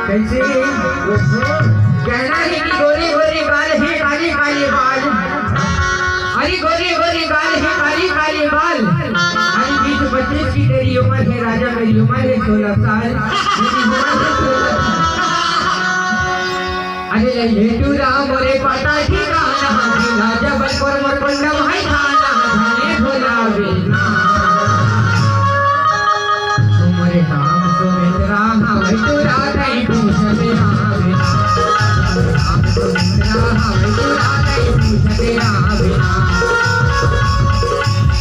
कैसे कहना है कि गोरी गोरी बाल है काली काली बाल, अरे गोरी गोरी बाल है काली काली बाल, अरे 20-25 की तेरी उम्र है राजा, मेरी उम्र है 16 साल, मेरी उम्र है 16 साल। अरे लले टूरा मोरे पता ठिकाना, राजा बलपुर मोर पंडम है थाना, धने भोला बेना मोरे नाम सुमित्रा हवे टूरा नहीं पूछ मेरा बिना, नाम सुमित्रा हवे टूरा नहीं पूछ मेरा बिना।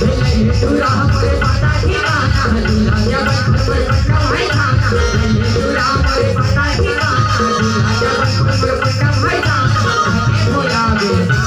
लले टूरा मोरे पता ठिकाना, राजा बलपुर मोर पंडम है थाना, लले टूरा मोरे पता ठिकाना, राजा बलपुर मोर पंडम है थाना, धने भोला बेना।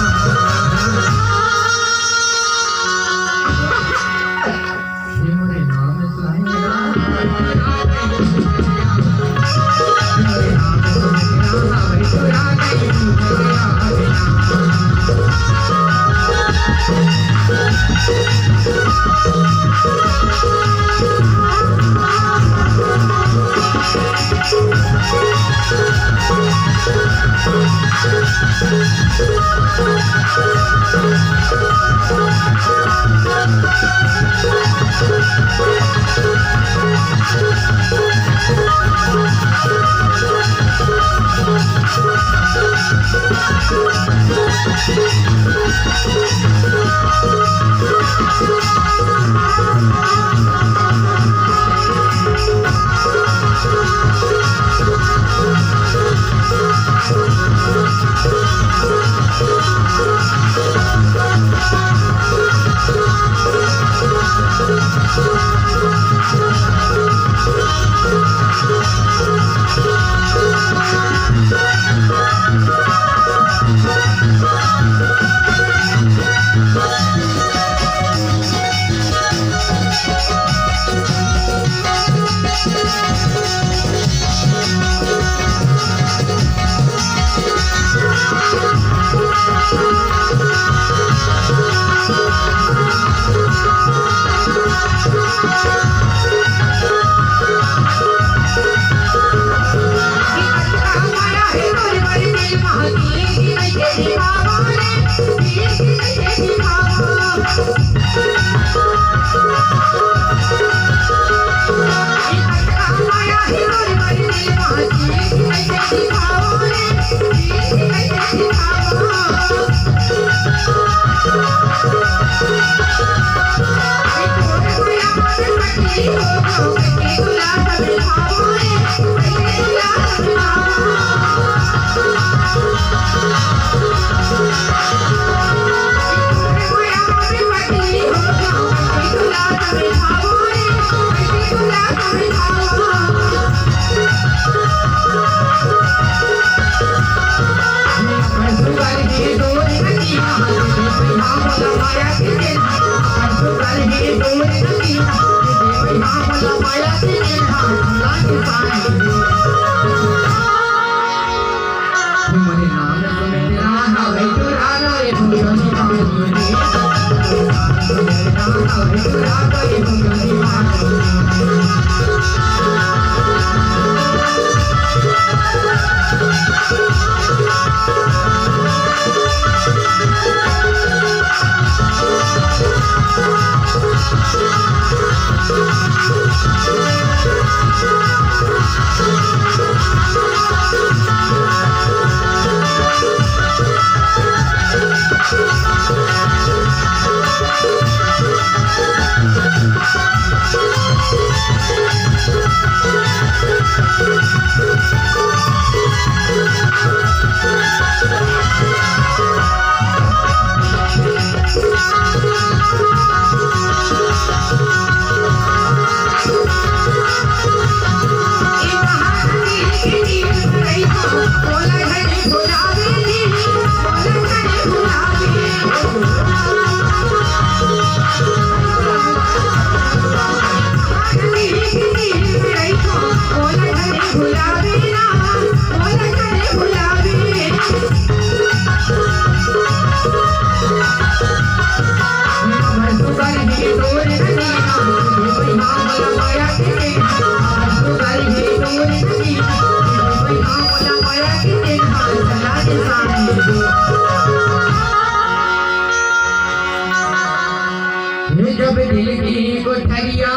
जब दिल की कोठरिया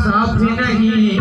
साफ नहीं